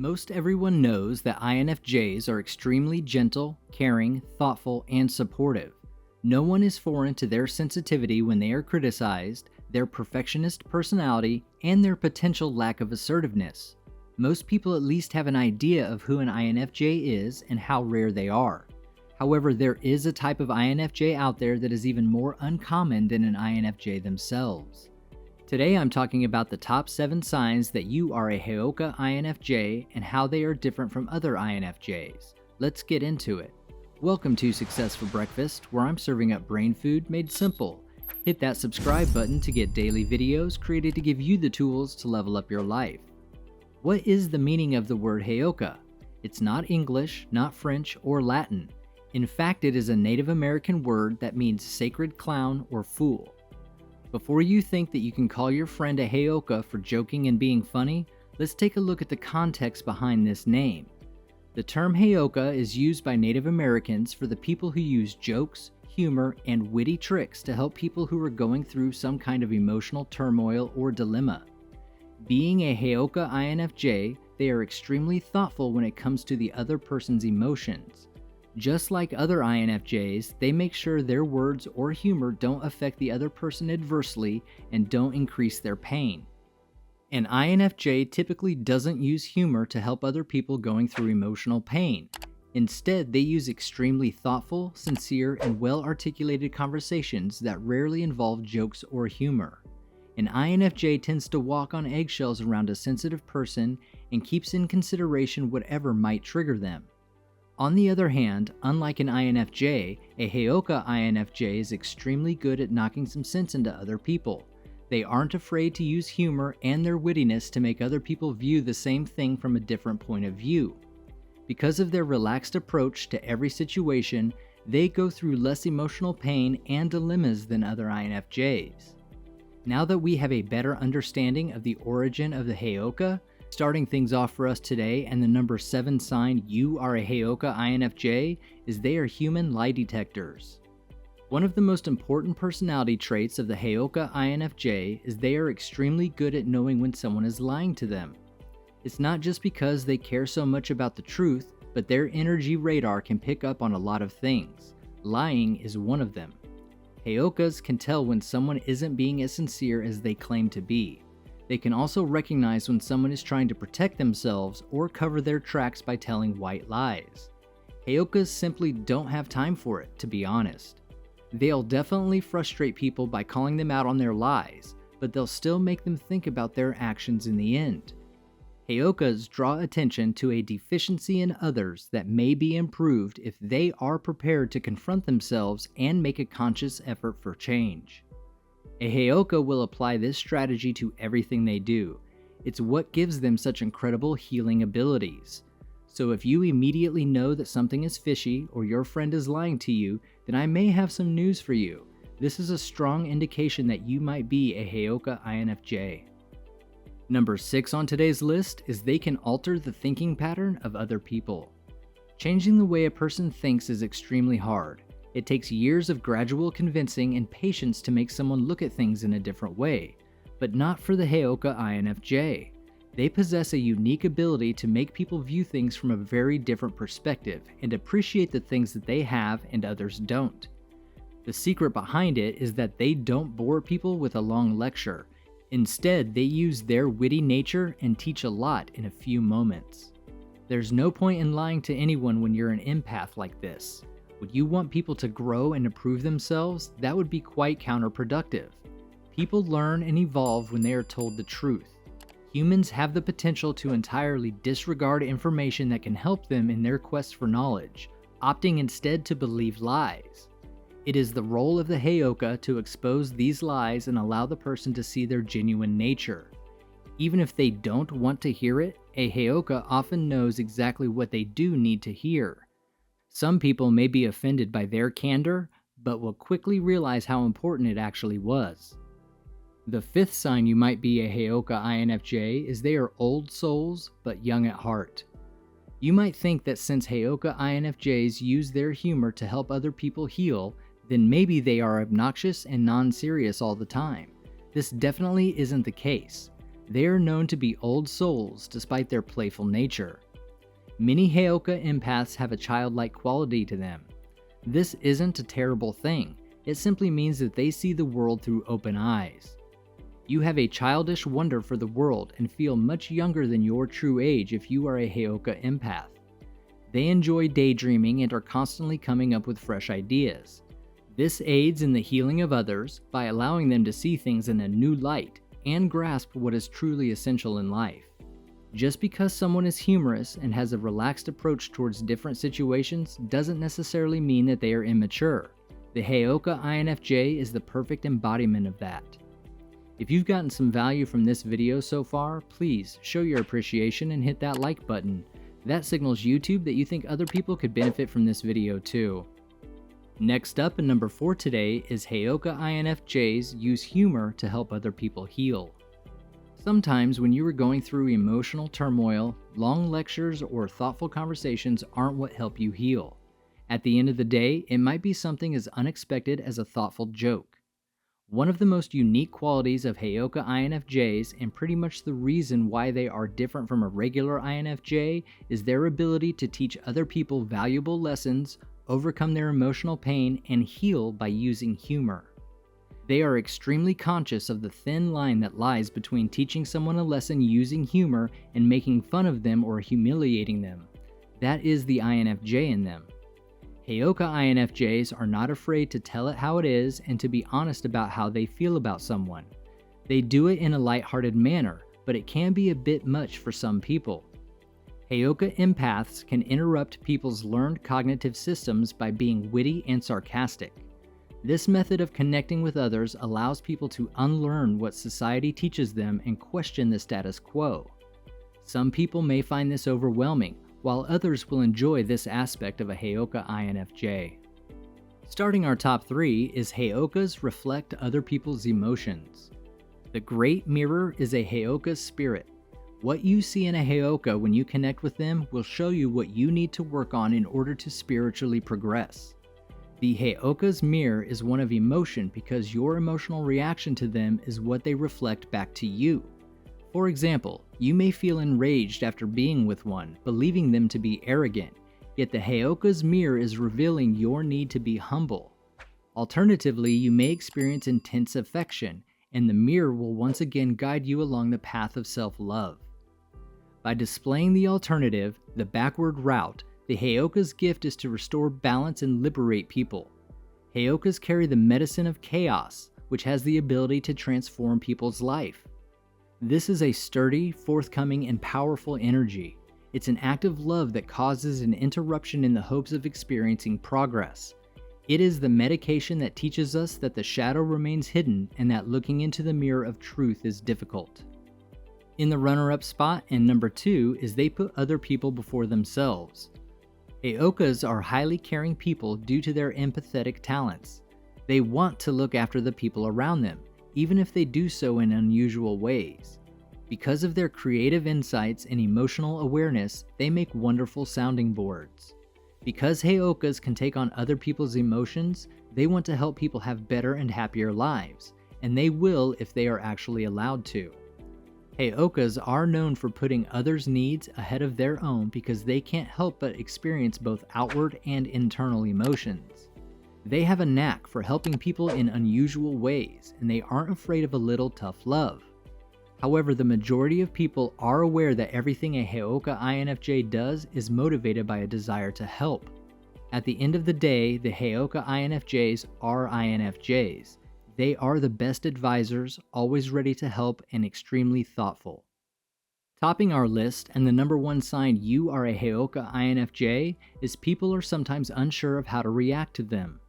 Most everyone knows that INFJs are extremely gentle, caring, thoughtful, and supportive. No one is foreign to their sensitivity when they are criticized, their perfectionist personality, and their potential lack of assertiveness. Most people at least have an idea of who an INFJ is and how rare they are. However, there is a type of INFJ out there that is even more uncommon than an INFJ themselves. Today I'm talking about the top 7 signs that you are a Heyoka INFJ and how they are different from other INFJs. Let's get into it. Welcome to Success for Breakfast, where I'm serving up brain food made simple. Hit that subscribe button to get daily videos created to give you the tools to level up your life. What is the meaning of the word Heyoka? It's not English, not French, or Latin. In fact, it is a Native American word that means sacred clown or fool. Before you think that you can call your friend a Heyoka for joking and being funny, let's take a look at the context behind this name. The term Heyoka is used by Native Americans for the people who use jokes, humor, and witty tricks to help people who are going through some kind of emotional turmoil or dilemma. Being a Heyoka INFJ, they are extremely thoughtful when it comes to the other person's emotions. Just like other INFJs, they make sure their words or humor don't affect the other person adversely and don't increase their pain. An INFJ typically doesn't use humor to help other people going through emotional pain. Instead, they use extremely thoughtful, sincere, and well-articulated conversations that rarely involve jokes or humor. An INFJ tends to walk on eggshells around a sensitive person and keeps in consideration whatever might trigger them. On the other hand, unlike an INFJ, a Heyoka INFJ is extremely good at knocking some sense into other people. They aren't afraid to use humor and their wittiness to make other people view the same thing from a different point of view. Because of their relaxed approach to every situation, they go through less emotional pain and dilemmas than other INFJs. Now that we have a better understanding of the origin of the Heyoka, starting things off for us today, and the number 7 sign you are a Heyoka INFJ is they are human lie detectors. One of the most important personality traits of the Heyoka INFJ is they are extremely good at knowing when someone is lying to them. It's not just because they care so much about the truth, but their energy radar can pick up on a lot of things. Lying is one of them. Heyokas can tell when someone isn't being as sincere as they claim to be. They can also recognize when someone is trying to protect themselves or cover their tracks by telling white lies. Heyokas simply don't have time for it, to be honest. They'll definitely frustrate people by calling them out on their lies, but they'll still make them think about their actions in the end. Heyokas draw attention to a deficiency in others that may be improved if they are prepared to confront themselves and make a conscious effort for change. A Heyoka will apply this strategy to everything they do. It's what gives them such incredible healing abilities. So if you immediately know that something is fishy or your friend is lying to you, then I may have some news for you. This is a strong indication that you might be a Heyoka INFJ. Number 6 on today's list is they can alter the thinking pattern of other people. Changing the way a person thinks is extremely hard. It takes years of gradual convincing and patience to make someone look at things in a different way, but not for the Heyoka INFJ. They possess a unique ability to make people view things from a very different perspective and appreciate the things that they have and others don't. The secret behind it is that they don't bore people with a long lecture. Instead, they use their witty nature and teach a lot in a few moments. There's no point in lying to anyone when you're an empath like this. Would you want people to grow and improve themselves? That would be quite counterproductive. People learn and evolve when they are told the truth. Humans have the potential to entirely disregard information that can help them in their quest for knowledge, opting instead to believe lies. It is the role of the Heyoka to expose these lies and allow the person to see their genuine nature. Even if they don't want to hear it, a Heyoka often knows exactly what they do need to hear. Some people may be offended by their candor, but will quickly realize how important it actually was. The 5th sign you might be a Heyoka INFJ is they are old souls, but young at heart. You might think that since Heyoka INFJs use their humor to help other people heal, then maybe they are obnoxious and non-serious all the time. This definitely isn't the case. They are known to be old souls despite their playful nature. Many Heyoka empaths have a childlike quality to them. This isn't a terrible thing. It simply means that they see the world through open eyes. You have a childish wonder for the world and feel much younger than your true age if you are a Heyoka empath. They enjoy daydreaming and are constantly coming up with fresh ideas. This aids in the healing of others by allowing them to see things in a new light and grasp what is truly essential in life. Just because someone is humorous and has a relaxed approach towards different situations doesn't necessarily mean that they are immature. The Heyoka INFJ is the perfect embodiment of that. If you've gotten some value from this video so far, please show your appreciation and hit that like button. That signals YouTube that you think other people could benefit from this video too. Next up, and number 4 today, is Heyoka INFJs use humor to help other people heal. Sometimes when you are going through emotional turmoil, long lectures or thoughtful conversations aren't what help you heal. At the end of the day, it might be something as unexpected as a thoughtful joke. One of the most unique qualities of Heyoka INFJs, and pretty much the reason why they are different from a regular INFJ, is their ability to teach other people valuable lessons, overcome their emotional pain, and heal by using humor. They are extremely conscious of the thin line that lies between teaching someone a lesson using humor and making fun of them or humiliating them. That is the INFJ in them. Heyoka INFJs are not afraid to tell it how it is and to be honest about how they feel about someone. They do it in a lighthearted manner, but it can be a bit much for some people. Heyoka empaths can interrupt people's learned cognitive systems by being witty and sarcastic. This method of connecting with others allows people to unlearn what society teaches them and question the status quo. Some people may find this overwhelming, while others will enjoy this aspect of a Heyoka INFJ. Starting our top 3 is Heyokas reflect other people's emotions. The Great Mirror is a Heyoka spirit. What you see in a Heyoka when you connect with them will show you what you need to work on in order to spiritually progress. The Heyoka's mirror is one of emotion because your emotional reaction to them is what they reflect back to you. For example, you may feel enraged after being with one, believing them to be arrogant, yet the Heyoka's mirror is revealing your need to be humble. Alternatively, you may experience intense affection, and the mirror will once again guide you along the path of self-love. By displaying the alternative, the backward route, the Heyoka's gift is to restore balance and liberate people. Heyokas carry the medicine of chaos, which has the ability to transform people's life. This is a sturdy, forthcoming, and powerful energy. It's an act of love that causes an interruption in the hopes of experiencing progress. It is the medication that teaches us that the shadow remains hidden and that looking into the mirror of truth is difficult. In the runner-up spot, and number 2, is they put other people before themselves. Heyokas are highly caring people due to their empathetic talents. They want to look after the people around them, even if they do so in unusual ways. Because of their creative insights and emotional awareness, they make wonderful sounding boards. Because Heyokas can take on other people's emotions, they want to help people have better and happier lives, and they will if they are actually allowed to. Heyokas are known for putting others' needs ahead of their own because they can't help but experience both outward and internal emotions. They have a knack for helping people in unusual ways, and they aren't afraid of a little tough love. However, the majority of people are aware that everything a Heyoka INFJ does is motivated by a desire to help. At the end of the day, the Heyoka INFJs are INFJs. They are the best advisors, always ready to help and extremely thoughtful. Topping our list, and the number 1 sign you are a Heyoka INFJ, is people are sometimes unsure of how to react to them.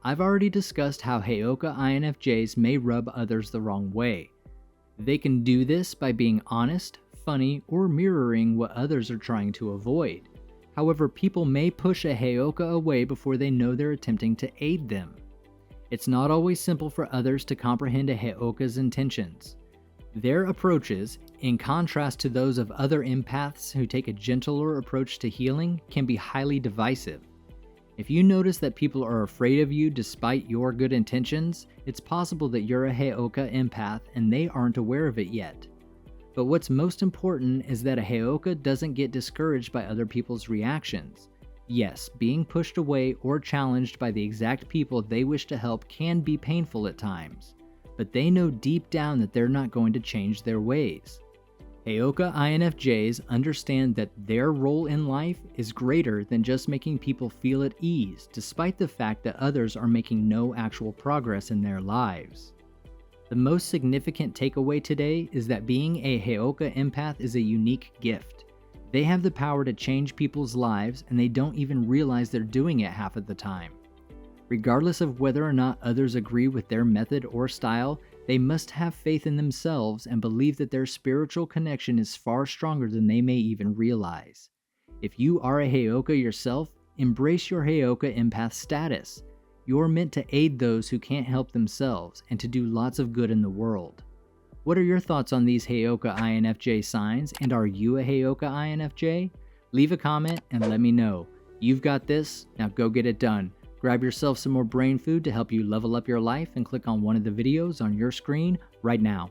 I've already discussed how Heyoka INFJs may rub others the wrong way. They can do this by being honest, funny, or mirroring what others are trying to avoid. However, people may push a Heyoka away before they know they're attempting to aid them. It's not always simple for others to comprehend a Heyoka's intentions. Their approaches, in contrast to those of other empaths who take a gentler approach to healing, can be highly divisive. If you notice that people are afraid of you despite your good intentions, it's possible that you're a Heyoka empath and they aren't aware of it yet. But what's most important is that a Heyoka doesn't get discouraged by other people's reactions. Yes, being pushed away or challenged by the exact people they wish to help can be painful at times, but they know deep down that they're not going to change their ways. Heyoka INFJs understand that their role in life is greater than just making people feel at ease, despite the fact that others are making no actual progress in their lives. The most significant takeaway today is that being a Heyoka empath is a unique gift. They have the power to change people's lives, and they don't even realize they're doing it half of the time. Regardless of whether or not others agree with their method or style, they must have faith in themselves and believe that their spiritual connection is far stronger than they may even realize. If you are a Heyoka yourself, embrace your Heyoka empath status. You're meant to aid those who can't help themselves and to do lots of good in the world. What are your thoughts on these Heyoka INFJ signs, and are you a Heyoka INFJ? Leave a comment and let me know. You've got this, now go get it done. Grab yourself some more brain food to help you level up your life and click on one of the videos on your screen right now.